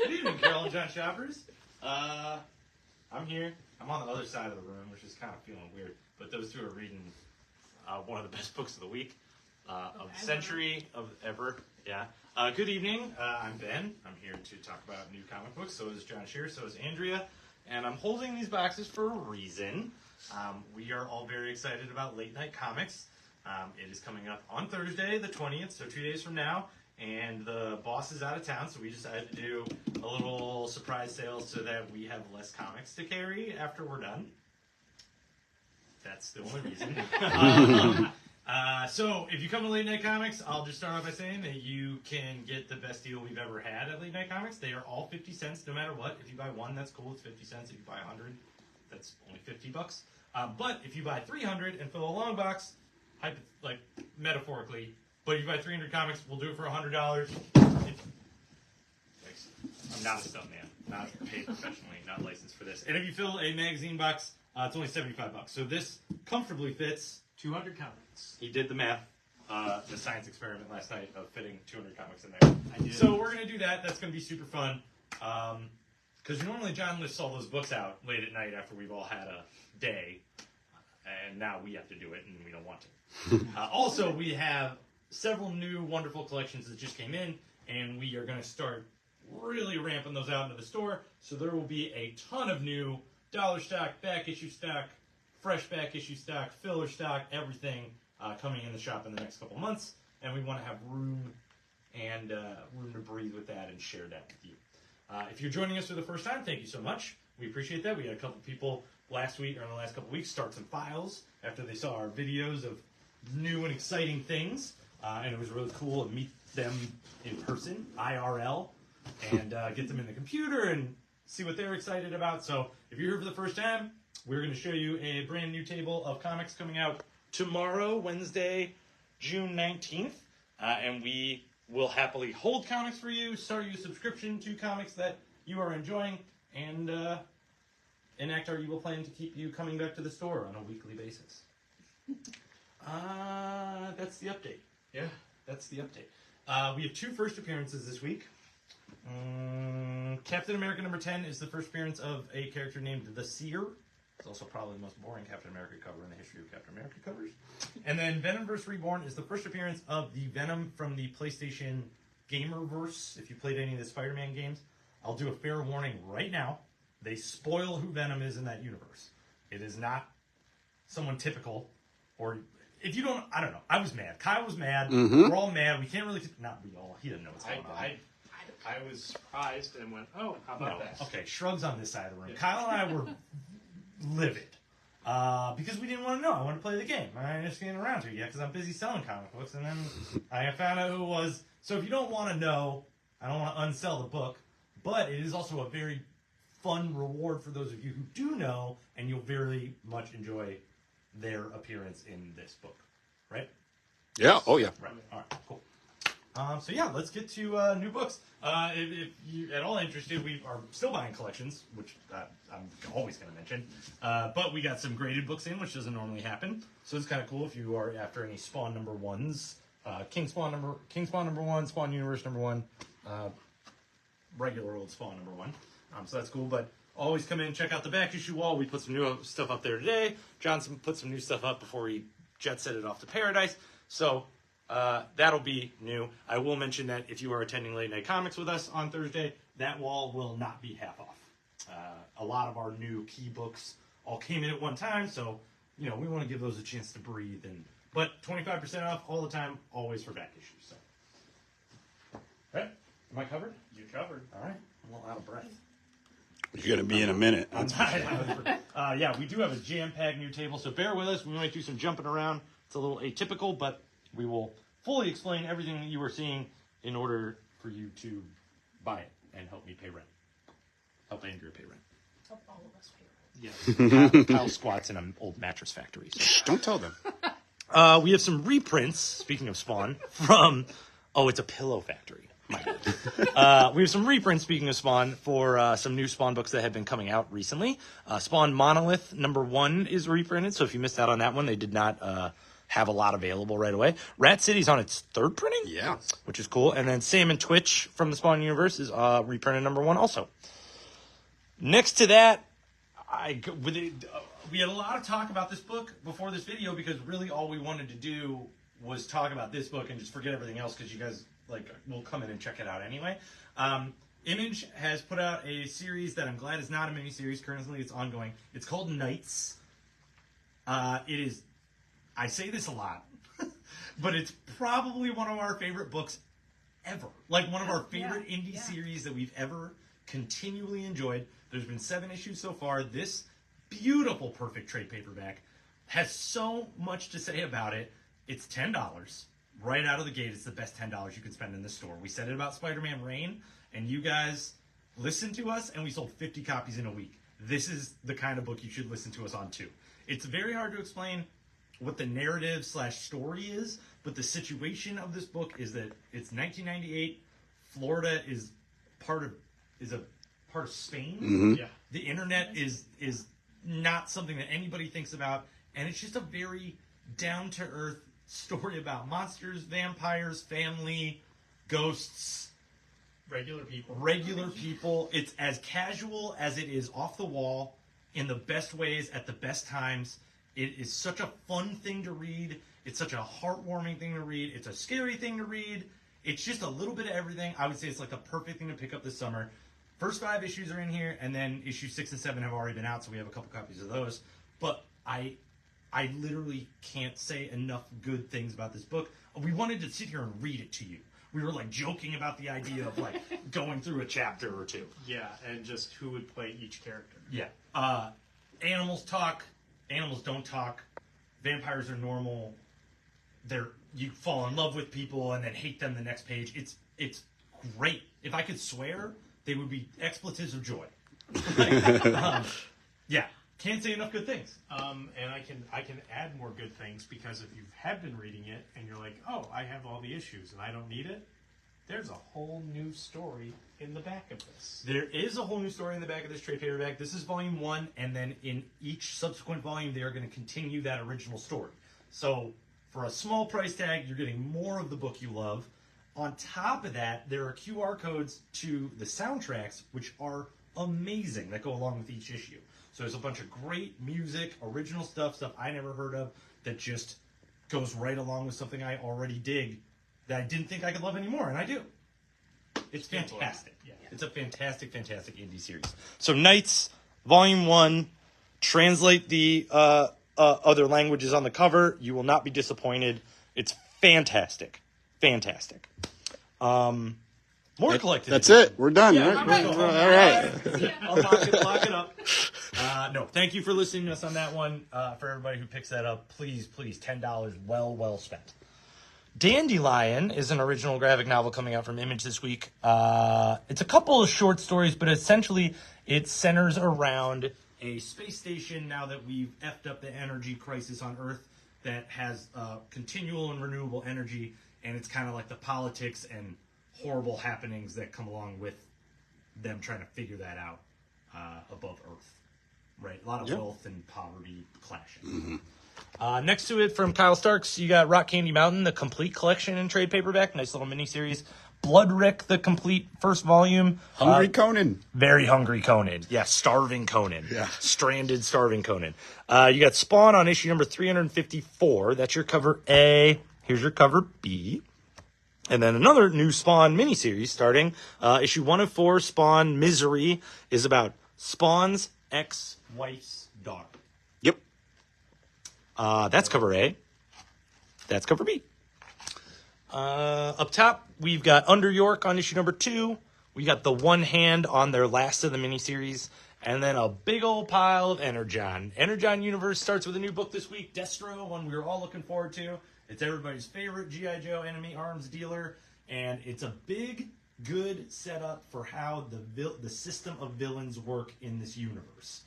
Good evening, Carol and John Shoppers. I'm here. I'm on the other side of the room, which is kind of feeling weird. But those two are reading one of the best books of the week, of the century, of ever. Yeah. Good evening. I'm Ben. I'm here to talk about new comic books. So is John Shear. So is Andrea. And I'm holding these boxes for a reason. We are all very excited about Late Night Comics. It is coming up on Thursday, the 20th, so 2 days from now. And the boss is out of town, so we decided to do a little surprise sale so that we have less comics to carry after we're done. That's the only reason. So if you come to Late Night Comics, I'll just start off by saying that you can get the best deal we've ever had at Late Night Comics. They are all 50 cents no matter what. If you buy one, that's cool. It's 50 cents. If you buy 100, that's only $50. But if you buy 300 and fill a long box, like metaphorically, but if you buy 300 comics, we'll do it for $100. I'm not a stuntman, not paid professionally, not licensed for this. And if you fill a magazine box, it's only $75. So this comfortably fits 200 comics. He did the math, the science experiment last night of fitting 200 comics in there. I did. So we're going to do that. That's going to be super fun. Because normally John lists all those books out late at night after we've all had a day. And now we have to do it, and we don't want to. Also, we have several new wonderful collections that just came in, and we are going to start really ramping those out into the store. So there will be a ton of new dollar stock, back issue stock, fresh back issue stock, filler stock, everything coming in the shop in the next couple months. And we want to have room and room to breathe with that and share that with you. If you're joining us for the first time, thank you so much. We appreciate that. We had a couple people last week or in the last couple weeks start some files after they saw our videos of new and exciting things. And it was really cool to meet them in person, IRL, and get them in the computer and see what they're excited about. So if you're here for the first time, we're going to show you a brand new table of comics coming out tomorrow, Wednesday, June 19th. And we will happily hold comics for you, start you a subscription to comics that you are enjoying, and enact our evil plan to keep you coming back to the store on a weekly basis. That's the update. Yeah, that's the update. We have two first appearances this week. Captain America number 10 is the first appearance of a character named The Seer. It's also probably the most boring Captain America cover in the history of Captain America covers. And then Venom vs. Reborn is the first appearance of the Venom from the PlayStation Gamerverse. If you played any of the Spider-Man games, I'll do a fair warning right now. They spoil who Venom is in that universe. It is not someone typical, or if you don't, I don't know. I was mad. Kyle was mad. Mm-hmm. We're all mad. We can't really, not we all. He doesn't know what's going on. I was surprised and went, oh, how about that? Okay, shrugs on this side of the room. Yeah. Kyle and I were livid because we didn't want to know. I wanted to play the game. I just getting around to it yet because I'm busy selling comic books, and then I found out who it was. So if you don't want to know, I don't want to unsell the book, but it is also a very fun reward for those of you who do know, and you'll very much enjoy their appearance in this book, right? Yeah. Oh, yeah. Right. All right. Cool. So yeah, let's get to new books. If you're at all interested, we are still buying collections, which I'm always going to mention. But we got some graded books in, which doesn't normally happen. So it's kind of cool if you are after any Spawn number ones, King Spawn number one, Spawn Universe number one, regular old Spawn number one. So that's cool. But always come in and check out the back issue wall. We put some new stuff up there today. Johnson put some new stuff up before he jet set it off to Paradise. So that'll be new. I will mention that if you are attending Late Night Comics with us on Thursday, that wall will not be half off. A lot of our new key books all came in at one time, so we want to give those a chance to breathe. But 25% off all the time, always for back issues. So, all right, am I covered? You're covered. All right, I'm a little out of breath. You're going to be in a minute. Yeah, we do have a jam-packed new table, so bear with us. We might do some jumping around. It's a little atypical, but we will fully explain everything that you are seeing in order for you to buy it and help me pay rent. Help Andrea pay rent. Help all of us pay rent. Yeah. Kyle squats in an old mattress factory. So. Shh, don't tell them. We have some reprints, speaking of Spawn, from... Oh, it's a pillow factory. My bad. We have some reprints, speaking of Spawn, for some new Spawn books that have been coming out recently. Spawn Monolith number 1 is reprinted, so if you missed out on that one, they did not have a lot available right away. Rat City's on its third printing, Yeah. which is cool. And then Sam and Twitch from the Spawn universe is reprinted #1 also. Next to that, we had a lot of talk about this book before this video because really all we wanted to do was talk about this book and just forget everything else because you guys will come in and check it out anyway. Image has put out a series that I'm glad is not a miniseries. Currently, it's ongoing. It's called Knights. It is. I say this a lot, but it's probably one of our favorite books ever. Like one of our favorite indie series that we've ever continually enjoyed. There's been 7 issues so far. This beautiful, perfect trade paperback has so much to say about it. It's $10 right out of the gate. It's the best $10 you could spend in the store. We said it about Spider-Man Reign, and you guys listened to us, and we sold 50 copies in a week. This is the kind of book you should listen to us on too. It's very hard to explain what the narrative / story is, but the situation of this book is that it's 1998. Florida is a part of Spain. Mm-hmm. Yeah. The internet is not something that anybody thinks about, and it's just a very down-to-earth story about monsters, vampires, family, ghosts, Regular people. It's as casual as it is off the wall in the best ways at the best times. It is such a fun thing to read. It's such a heartwarming thing to read. It's a scary thing to read. It's just a little bit of everything. I would say it's like the perfect thing to pick up this summer. First 5 issues are in here, and then issues 6 and 7 have already been out, so we have a couple copies of those. But I literally can't say enough good things about this book. We wanted to sit here and read it to you. We were joking about the idea of going through a chapter or two. Yeah, and just who would play each character. Yeah. Animals talk. Animals don't talk. Vampires are normal. You fall in love with people and then hate them the next page. It's great. If I could swear, they would be expletives of joy. Yeah. Can't say enough good things. And I can add more good things because if you have been reading it and you're like, oh, I have all the issues and I don't need it, there's a whole new story in the back of this. There is a whole new story in the back of this trade paperback. This is volume 1, and then in each subsequent volume, they are going to continue that original story. So for a small price tag, you're getting more of the book you love. On top of that, there are QR codes to the soundtracks, which are amazing, that go along with each issue. So there's a bunch of great music, original stuff I never heard of, that just goes right along with something I already dig that I didn't think I could love anymore, and I do. It's fantastic. Yeah. It's a fantastic, fantastic indie series. So Knights, Volume 1, translate the other languages on the cover. You will not be disappointed. It's fantastic. Fantastic. More collected. That's it. We're done. Yeah, right? all All right. I'll lock it up. No, thank you for listening to us on that one. For everybody who picks that up, please, $10 well spent. Dandelion is an original graphic novel coming out from Image this week. It's a couple of short stories, but essentially it centers around a space station now that we've effed up the energy crisis on Earth that has continual and renewable energy, and it's kind of like the politics and horrible happenings that come along with them trying to figure that out above Earth. Right? A lot of wealth and poverty clashing. Mm-hmm. Next to it, from Kyle Starks, you got Rock Candy Mountain, the complete collection in trade paperback. Nice little miniseries. Bloodrick, the complete first volume. Hungry Conan. Very hungry Conan. Yeah, starving Conan. Yeah. Stranded, starving Conan. You got Spawn on issue number 354. That's your cover A. Here's your cover B. And then another new Spawn miniseries starting. Issue 1 of 4, Spawn Misery, is about Spawn's ex-wife's daughter. Yep. That's cover A. That's cover B. Up top, we've got Under York on issue number 2. We got The One Hand on their last of the miniseries. And then a big old pile of Energon. Energon Universe starts with a new book this week, Destro, one we were all looking forward to. It's everybody's favorite G.I. Joe enemy arms dealer. And it's a big, good setup for how the system of villains work in this universe.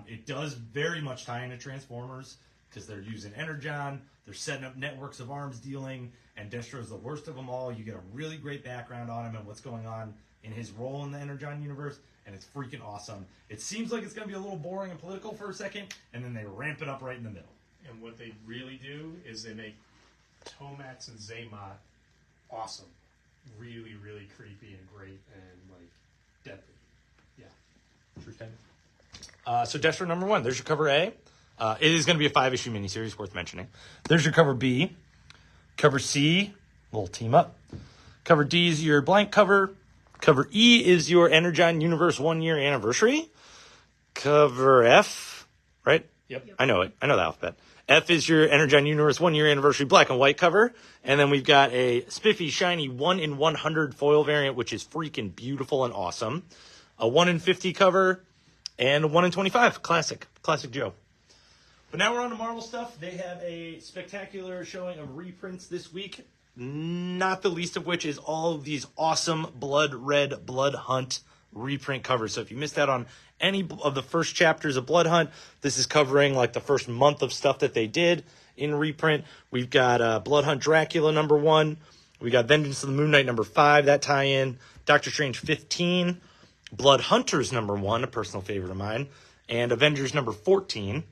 It does very much tie into Transformers, because they're using Energon, they're setting up networks of arms dealing, and Destro's the worst of them all. You get a really great background on him and what's going on in his role in the Energon universe, and it's freaking awesome. It seems like it's going to be a little boring and political for a second, and then they ramp it up right in the middle. And what they really do is they make Tomax and Zaymot awesome. Really, really creepy and great and, like, deadly. Yeah. True statement. So Destro number 1. There's your cover A. It is going to be a 5-issue miniseries, worth mentioning. There's your cover B. Cover C, little team up. Cover D is your blank cover. Cover E is your Energon Universe 1-year anniversary. Cover F, right? Yep. I know it. I know the alphabet. F is your Energon Universe 1-year anniversary black and white cover. And then we've got a spiffy, shiny 1 in 100 foil variant, which is freaking beautiful and awesome. A 1 in 50 cover and a 1 in 25. Classic Joe. But now we're on to Marvel stuff. They have a spectacular showing of reprints this week, not the least of which is all of these awesome Blood Red Blood Hunt reprint covers. So if you missed out on any of the first chapters of Blood Hunt, this is covering like the first month of stuff that they did in reprint. We've got Blood Hunt Dracula number 1. We got Vengeance of the Moon Knight number 5, that tie-in. Doctor Strange 15. Blood Hunters number 1, a personal favorite of mine. And Avengers number 14.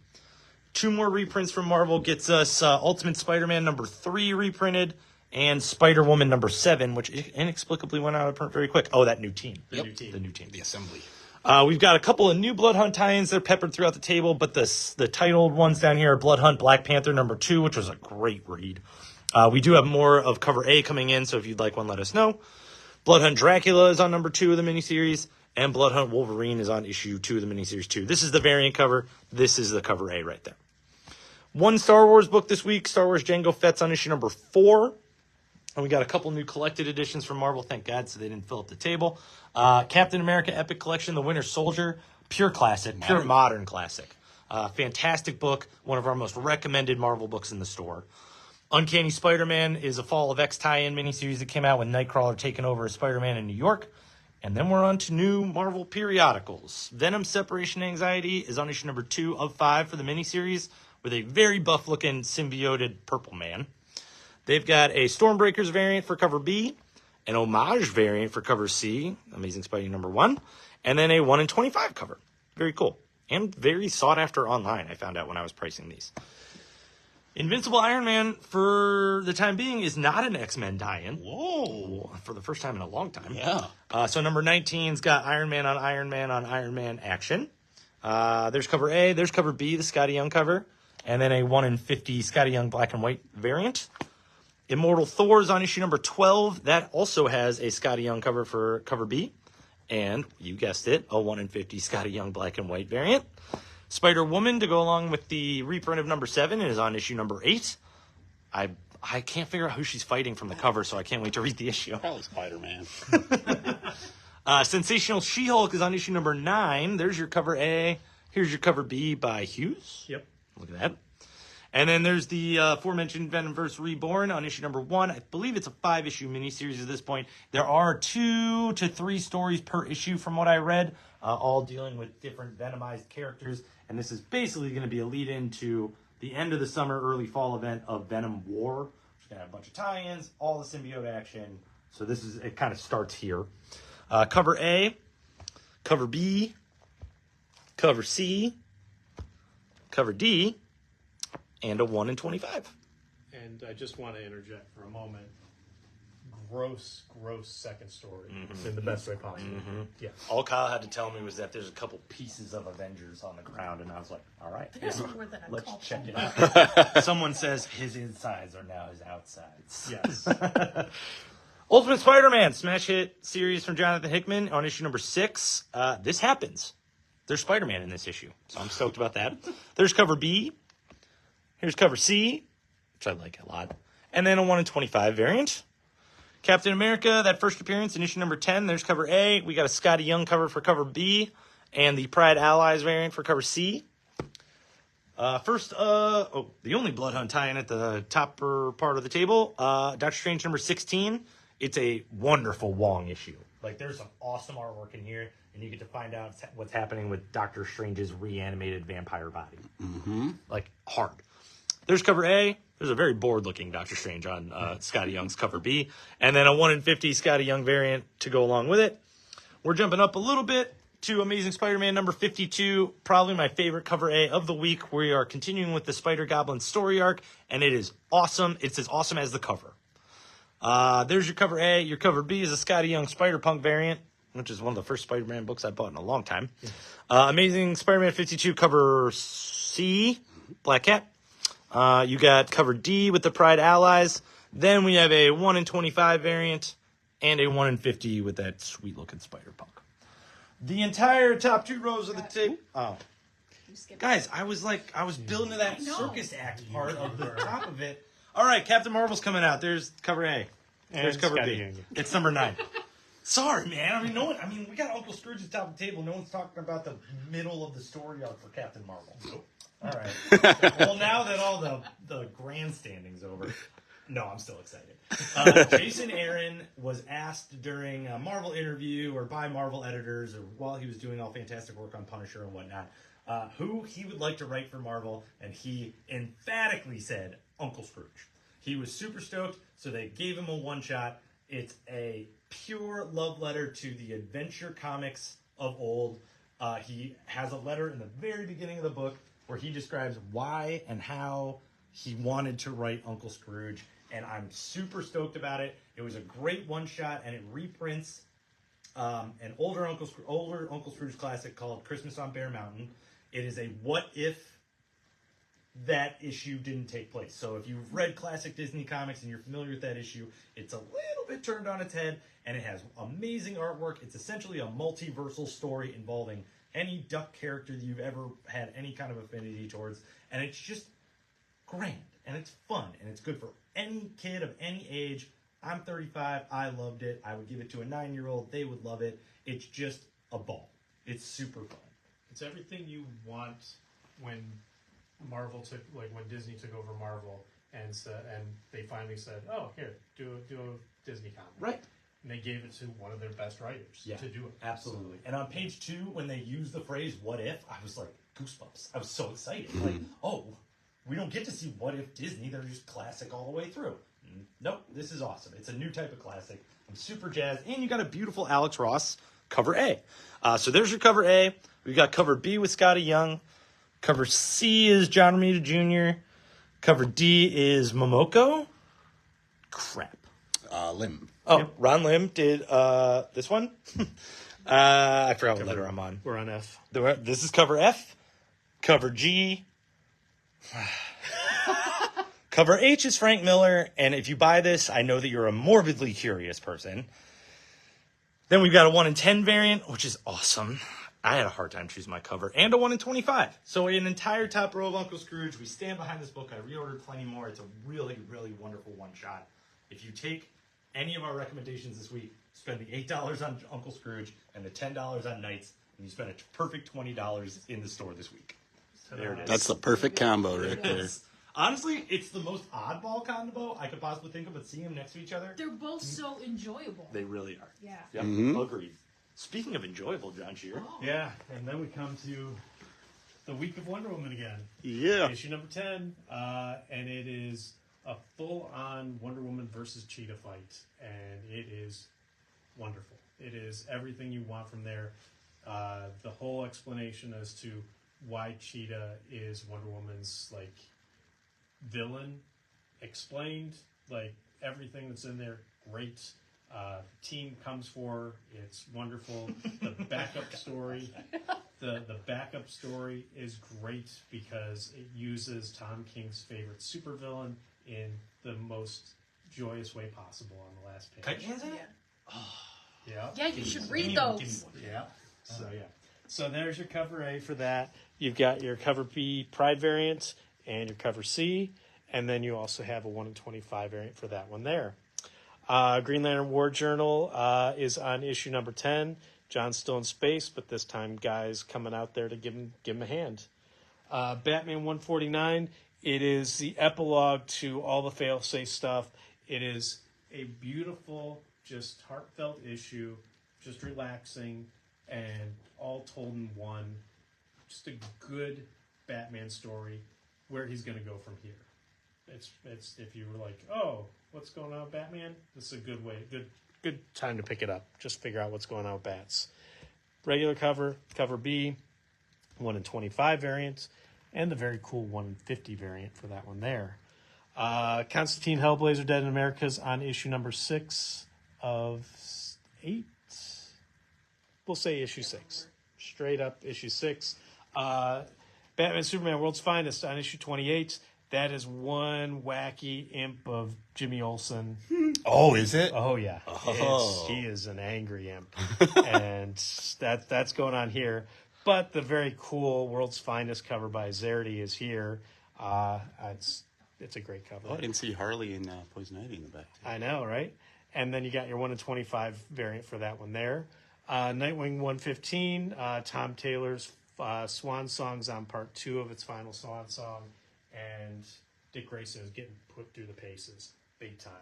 2 more reprints from Marvel gets us Ultimate Spider-Man number 3 reprinted and Spider-Woman number 7, which inexplicably went out of print very quick. Oh, that new team. The new team. The new team. The assembly. We've got a couple of new Blood Hunt tie-ins that are peppered throughout the table, but the titled ones down here are Blood Hunt Black Panther number 2, which was a great read. We do have more of cover A coming in, so if you'd like one, let us know. Blood Hunt Dracula is on number 2 of the miniseries, and Blood Hunt Wolverine is on issue 2 of the miniseries 2. This is the variant cover. This is the cover A right there. 1 Star Wars book this week, Star Wars Jango Fett's on issue number 4. And we got a couple new collected editions from Marvel, thank God, so they didn't fill up the table. Captain America Epic Collection, The Winter Soldier, pure classic, pure modern classic. Fantastic book, one of our most recommended Marvel books in the store. Uncanny Spider-Man is a Fall of X tie-in miniseries that came out with Nightcrawler taking over as Spider-Man in New York. And then we're on to new Marvel periodicals. Venom Separation Anxiety is on issue number 2 of 5 for the miniseries, with a very buff-looking symbioted Purple Man. They've got a Stormbreakers variant for cover B, an Homage variant for cover C, Amazing Spidey number 1, and then a 1 in 25 cover. Very cool. And very sought after online, I found out when I was pricing these. Invincible Iron Man, for the time being, is not an X-Men tie-in. Whoa. For the first time in a long time. Yeah. So number 19's got Iron Man on Iron Man on Iron Man action. There's cover A, there's cover B, the Scotty Young cover, and then a 1 in 50 Scotty Young black and white variant. Immortal Thor's on issue number 12. That also has a Scotty Young cover for cover B. And, you guessed it, a 1 in 50 Scotty Young black and white variant. Spider-Woman, to go along with the reprint of number 7, is on issue number 8. I can't figure out who she's fighting from the cover, so I can't wait to read the issue. Probably Spider-Man. Sensational She-Hulk is on issue number 9. There's your cover A. Here's your cover B by Hughes. Yep. Look at that. And then there's the aforementioned Venomverse Reborn on issue number 1. I believe it's a 5-issue miniseries at this point. There are 2 to 3 stories per issue from what I read, all dealing with different Venomized characters. And this is basically going to be a lead-in to the end of the summer, early fall event of Venom War. Which is going to have a bunch of tie-ins, all the symbiote action. So it kind of starts here. Cover A, cover B, cover C, cover D, and a 1 in 25. And I just want to interject for a moment. Gross second story. In the best way possible. Yeah. All Kyle had to tell me was that there's a couple pieces of Avengers on the ground, and I was like, all right, There's more than a let's couple. check it out. Someone says his insides are now his outsides. Yes. Ultimate Spider-Man, smash hit series from Jonathan Hickman on issue number 6. This happens. There's Spider-Man in this issue, so I'm stoked about that. There's cover B. Here's cover C, which I like a lot. And then a 1 in 25 variant. Captain America, that first appearance in issue number 10. There's cover A. We got a Scotty Young cover for cover B. And the Pride Allies variant for cover C. The only Blood Hunt tie-in at the top part of the table. Doctor Strange number 16. It's a wonderful Wong issue. Like, there's some awesome artwork in here. And you get to find out what's happening with Doctor Strange's reanimated vampire body. Like, hard. There's cover A. There's a very bored-looking Doctor Strange on Scotty Young's cover B. And then a 1 in 50 Scotty Young variant to go along with it. We're jumping up a little bit to Amazing Spider-Man number 52, probably my favorite cover A of the week. We are continuing with the Spider-Goblin story arc, and it is awesome. It's as awesome as the cover. There's your cover A. Your cover B is a Scotty Young Spider-Punk variant, which is one of the first Spider-Man books I bought in a long time. Amazing Spider-Man 52 cover C, Black Cat. You got cover D with the Pride Allies. Then we have a 1 in 25 variant and a 1 in 50 with that sweet-looking Spider-Punk. The entire top 2 rows of the tape. Oh. Guys, I was building to that circus act part of the top of it. All right, Captain Marvel's coming out. There's cover A. There's cover B. It's number 9. Sorry, man. I mean, we got Uncle Scrooge at the top of the table. No one's talking about the middle of the story arc for Captain Marvel. Nope. All right. Well, now that all the grandstanding's over, no, I'm still excited. Jason Aaron was asked during a Marvel interview or by Marvel editors or while he was doing all fantastic work on Punisher and whatnot, who he would like to write for Marvel, and he emphatically said Uncle Scrooge. He was super stoked, so they gave him a one-shot. It's a pure love letter to the adventure comics of old. He has a letter in the very beginning of the book where he describes why and how he wanted to write Uncle Scrooge, and I'm super stoked about it. It was a great one-shot, and it reprints an older Uncle Scrooge classic called Christmas on Bear Mountain. It is a what-if that issue didn't take place. So if you've read classic Disney comics and you're familiar with that issue, it's a little bit turned on its head, and it has amazing artwork. It's essentially a multiversal story involving any duck character that you've ever had any kind of affinity towards, and it's just grand, and it's fun, and it's good for any kid of any age. I'm 35. I loved it. I would give it to a 9-year-old. They would love it. It's just a ball. It's super fun. It's everything you want when when Disney took over Marvel and they finally said, "Oh, here, do a Disney comic." Right. And they gave it to one of their best writers to do it. Absolutely. And on page 2, when they used the phrase "what if," I was like goosebumps. I was so excited. Like, oh, we don't get to see what if Disney. They're just classic all the way through. Nope, this is awesome. It's a new type of classic. I'm super jazzed. And you got a beautiful Alex Ross cover A. So there's your cover A. We got cover B with Scotty Young. Cover C is John Romita Jr. Cover D is Momoko. Crap. Lim. Oh, yep. Ron Lim did this one. I forgot what letter I'm on. We're on F. This is cover F. Cover G. Cover H is Frank Miller, and if you buy this, I know that you're a morbidly curious person. Then we've got a 1 in 10 variant, which is awesome. I had a hard time choosing my cover, and a 1 in 25. So an entire top row of Uncle Scrooge. We stand behind this book. I reordered plenty more. It's a really, really wonderful one-shot. If you take any of our recommendations this week, spend the $8 on Uncle Scrooge and the $10 on Knights, and you spend a perfect $20 in the store this week. There it is. That's the perfect combo right there. Honestly, it's the most oddball combo I could possibly think of, but seeing them next to each other. They're both so enjoyable. They really are. Yeah. Yep, agreed. Speaking of enjoyable, John Shear. Oh. Yeah, and then we come to the week of Wonder Woman again. Yeah. Issue number 10, and it is a full-on Wonder Woman versus Cheetah fight, and it is wonderful. It is everything you want from there. The whole explanation as to why Cheetah is Wonder Woman's villain explained, everything that's in there, great. Team comes for her. It's wonderful. The backup story, the backup story is great because it uses Tom King's favorite supervillain in the most joyous way possible on the last page. Yeah. Yeah, you should read those. Yeah. So there's your cover A for that. You've got your cover B Pride variant and your cover C, and then you also have a 1 in 25 variant for that one there. Green Lantern War Journal is on issue number 10. John's still in space, but this time Guy's coming out there to give him a hand. Batman 149, it is the epilogue to all the fail-safe stuff. It is a beautiful, just heartfelt issue, just relaxing, and all told in one. Just a good Batman story, where he's going to go from here. It's if you were like, oh, what's going on with Batman? This is a good time to pick it up. Just figure out what's going on with Bats. regular cover, cover B, 1 in 25 variants, and the very cool 1 in 50 variant for that one there. Constantine Hellblazer Dead in America is on issue number 6 of 8. We'll say issue 6. Straight up issue 6. Batman Superman World's Finest on issue 28. That is one wacky imp of Jimmy Olsen. Oh, is it? Oh, yeah. Oh. He is an angry imp. And that's going on here. But the very cool World's Finest cover by Zardy is here. It's a great cover. Oh, I didn't see Harley and Poison Ivy in the back. Too. I know, right? And then you got your 1 in 25 variant for that one there. Nightwing 115, Tom Taylor's Swan Song's on part 2 of its final Swan Song. And Dick Grayson is getting put through the paces big time.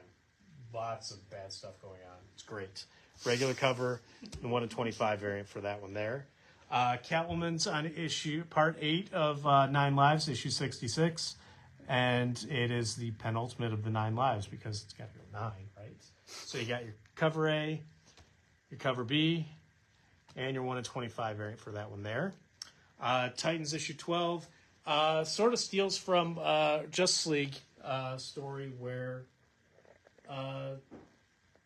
Lots of bad stuff going on. It's great. Regular cover, the 1 in 25 variant for that one there. Catwoman's on issue part 8 of 9 Lives, issue 66. And it is the penultimate of the 9 lives because it's got to go 9, right? So you got your cover A, your cover B, and your 1 in 25 variant for that one there. Titans issue 12 sort of steals from Justice League story where a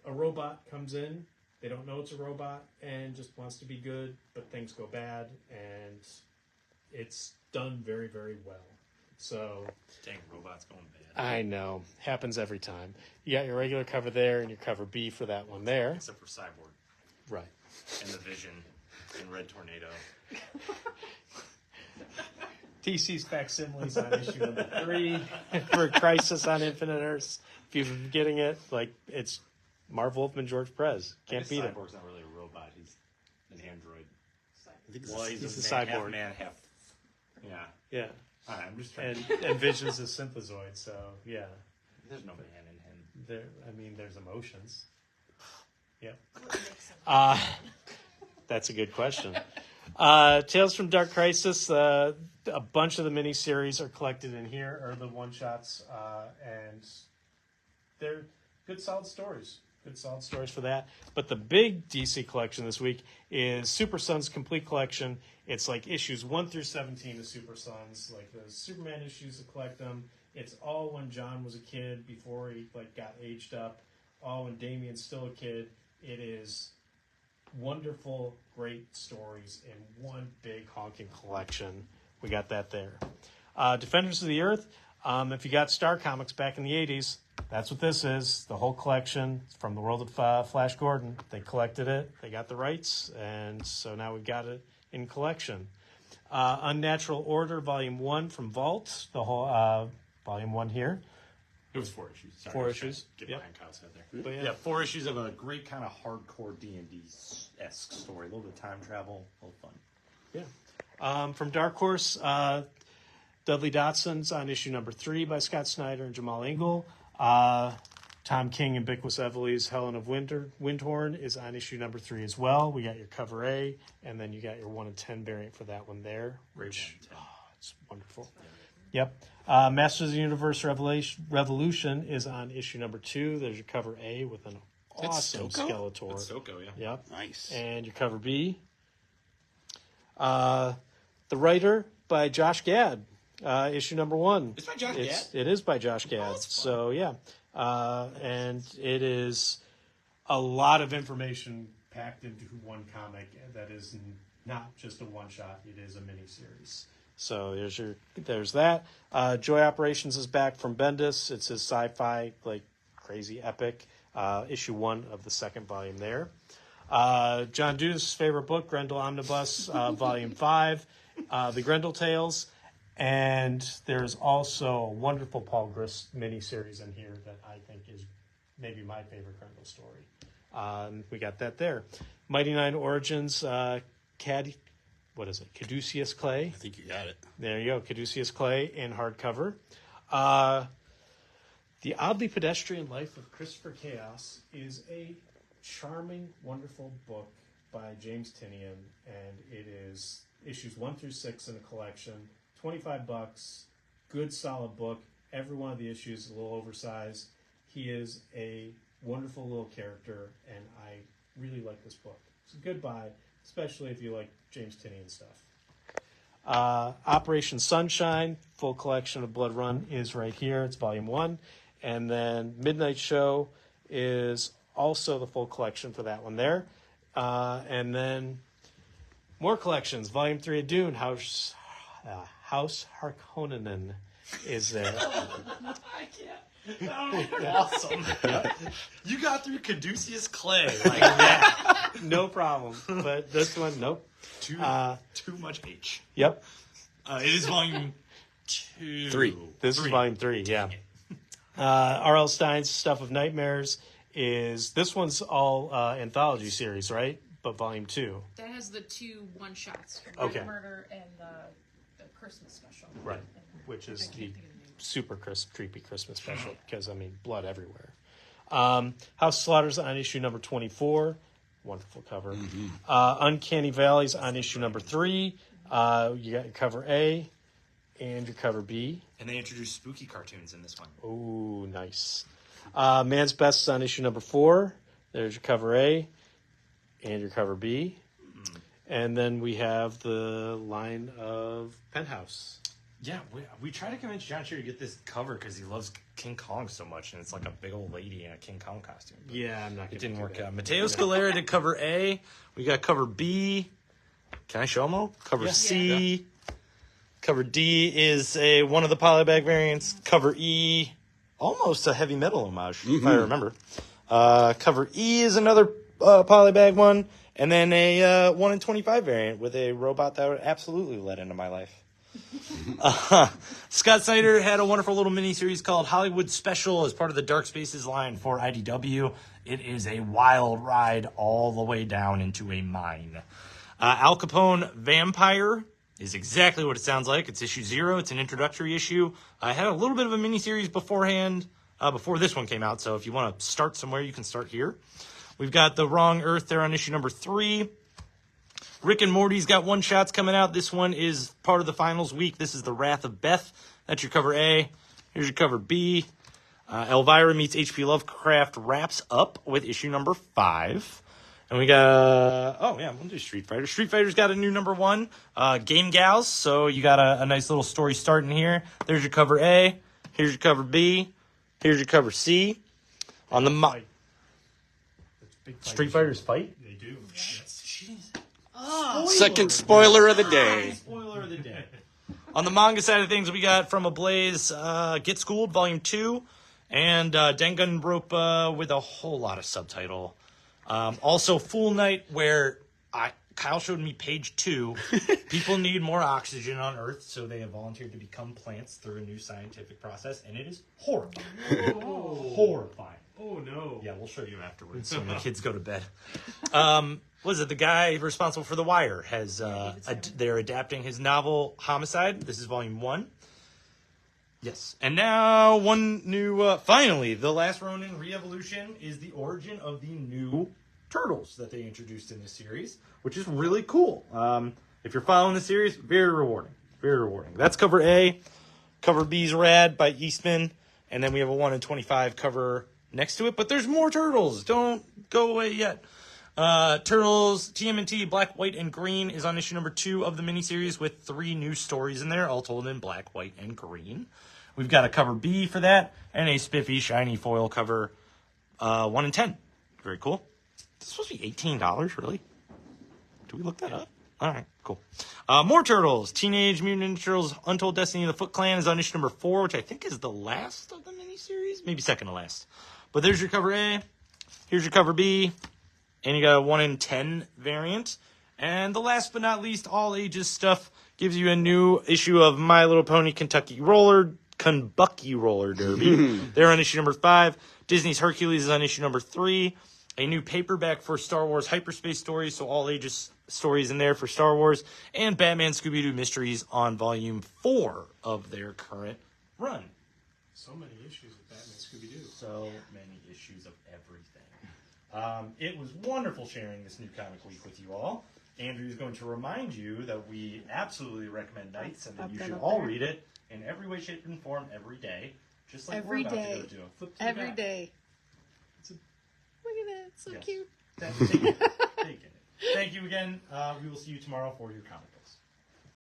robot comes in. They don't know it's a robot and just wants to be good, but things go bad, and it's done very, very well. So, dang, robots going bad. I know. Happens every time. You got your regular cover there and your cover B for that one there. Except for Cyborg. Right. And the Vision and Red Tornado. TC's facsimiles on issue number 3 for Crisis on Infinite Earths. If you've been getting it, like, it's Marv Wolfman, George Perez. Can't beat it. Cyborg's not really a robot. He's an android. I think Well, he's a man, cyborg. half man, half... Yeah. Yeah. I'm just trying And Vision's a synthezoid, so, yeah. There's no man in him. There's emotions. Yep. That's a good question. Tales from Dark Crisis, a bunch of the miniseries are collected in here, or the one-shots, and they're good, solid stories. Good, solid stories for that. But the big DC collection this week is Super Sons Complete Collection. It's like issues 1 through 17 of Super Sons, like the Superman issues to collect them. It's all when John was a kid, before he got aged up, all when Damien's still a kid. It is wonderful, great stories in one big honking collection. We got that there. Defenders of the Earth. If you got Star Comics back in the 80s, that's what this is. The whole collection from the world of Flash Gordon. They collected it. They got the rights. And so now we've got it in collection. Unnatural Order, Volume 1 from Vault. The whole Volume 1 here. It was 4 issues. Sorry, 4 issues. Get Yep. behind Kyle's head there. But Yeah, 4 issues of a great kind of hardcore D&D-esque story. A little bit of time travel, a little fun. Yeah. From Dark Horse, Dudley Dotson's on issue number 3 by Scott Snyder and Jamal Engel. Tom King and Bickwus Evely's Helen of Windhorn is on issue number 3 as well. We got your cover A, and then you got your 1 in 10 variant for that one there. Which, it's wonderful. Yep. Masters of the Universe Revolution is on issue number 2. There's your cover A with an awesome Skeletor. That's Soko, yeah. Yep. Nice. And your cover B. The Writer by Josh Gad. Issue number 1. It's by Josh Gad? It is by Josh Gad. that's fun. So, yeah. And it is a lot of information packed into one comic that is not just a one-shot. It is a miniseries. So there's that. Joy Operations is back from Bendis. It's his sci-fi, crazy epic. Issue 1 of the 2nd volume there. John Dudas' favorite book, Grendel Omnibus, Volume 5, The Grendel Tales. And there's also a wonderful Paul Grist miniseries in here that I think is maybe my favorite Grendel story. We got that there. Mighty Nine Origins, Caduceus Clay. I think you got it. There you go, Caduceus Clay in hardcover. The Oddly Pedestrian Life of Christopher Chaos is a charming, wonderful book by James Tinian, and it is issues 1 through 6 in a collection. $25, good solid book. Every one of the issues is a little oversized. He is a wonderful little character, and I really like this book. It's a good buy, especially if you like James Tinney and stuff. Operation Sunshine, full collection of Blood Run is right here. It's volume 1. And then Midnight Show is also the full collection for that one there. And then more collections. Volume 3 of Dune, House Harkonnen is there. I can't. Awesome. You got through Caduceus Clay like that. No problem. But this one, nope. Too much H. Yep. It is volume 2. 3. This is volume 3, yeah. R.L. Stein's Stuff of Nightmares is, this one's all anthology series, right? But volume 2. That has the 2 one-shots. Okay. Murder and the Christmas special. Right. Which is the super creepy Christmas special because, I mean, blood everywhere. House of Slaughter's on issue number 24. Wonderful cover. Uncanny Valley's on issue number 3. You got your cover A and your cover B. And they introduced spooky cartoons in this one. Ooh, nice. Man's Best is on issue number 4. There's your cover A and your cover B. And then we have the line of Penthouse. Yeah, we try to convince John Sherry to get this cover because he loves King Kong so much, and it's like a big old lady in a King Kong costume. But Yeah, I'm not. it didn't work out. Mateo Scalera did cover A. We got cover B. Can I show them all? Cover C. Yeah. Cover D is one of the polybag variants. Cover E, almost a heavy metal homage, if I remember. Cover E is another polybag one, and then a 1 in 25 variant with a robot that would absolutely let into my life. Scott Snyder had a wonderful little mini-series called Hollywood Special as part of the Dark Spaces line for IDW. It is a wild ride all the way down into a mine. Al Capone Vampire is exactly what it sounds like. It's issue 0. It's an introductory issue. I had a little bit of a mini-series beforehand, before this one came out, so if you want to start somewhere, you can start here. We've got The Wrong Earth there on issue number 3. Rick and Morty's got one-shots coming out. This one is part of the finals week. This is The Wrath of Beth. That's your cover A. Here's your cover B. Elvira Meets H.P. Lovecraft wraps up with issue number 5. And we got, we'll do Street Fighter. Street Fighter's got a new number 1, Game Gals. So you got a nice little story starting here. There's your cover A. Here's your cover B. Here's your cover C. On the Street Fighters fight? They do. Second spoiler of the day. Spoiler of the day. On the manga side of things, we got From Ablaze, Get Schooled, Volume 2, and Danganronpa with a whole lot of subtitle. Also, Fool Night, where Kyle showed me page 2. People need more oxygen on Earth, so they have volunteered to become plants through a new scientific process, and it is horrifying. Horrifying. Oh, no. Yeah, we'll show you afterwards when the kids go to bed. Was it the guy responsible for The Wire? They're adapting his novel Homicide. This is volume 1. Yes. And now one new, finally, The Last Ronin Re-Evolution is the origin of the new turtles that they introduced in this series, which is really cool. If you're following the series, very rewarding. Very rewarding. That's cover A. Cover B's Rad by Eastman. And then we have a 1 in 25 cover next to it. But there's more turtles. Don't go away yet. Turtles, TMNT, Black, White, and Green is on issue number 2 of the miniseries with 3 new stories in there, all told in black, white, and green. We've got a cover B for that, and a spiffy, shiny foil cover, 1 in 10. Very cool. This is supposed to be $18, really? Did we look that up? All right, cool. More Turtles. Teenage Mutant Ninja Turtles Untold Destiny of the Foot Clan is on issue number 4, which I think is the last of the miniseries. Maybe second to last. But there's your cover A. Here's your cover B. And you got a 1 in 10 variant. And the last but not least, all ages stuff gives you a new issue of My Little Pony Kentucky Roller Derby. They're on issue number 5. Disney's Hercules is on issue number 3. A new paperback for Star Wars Hyperspace Stories, so all ages stories in there for Star Wars. And Batman Scooby-Doo Mysteries on volume 4 of their current run. So many issues of Batman Scooby-Doo. So many issues of everything. It was wonderful sharing this new comic week with you all. Andrew is going to remind you that we absolutely recommend Knights and that you should all read it in every way, shape, and form every day, just like Every we're about day. to go do. Every day. Look at that. It's so cute. Take it. Thank you again. We will see you tomorrow for your comic book.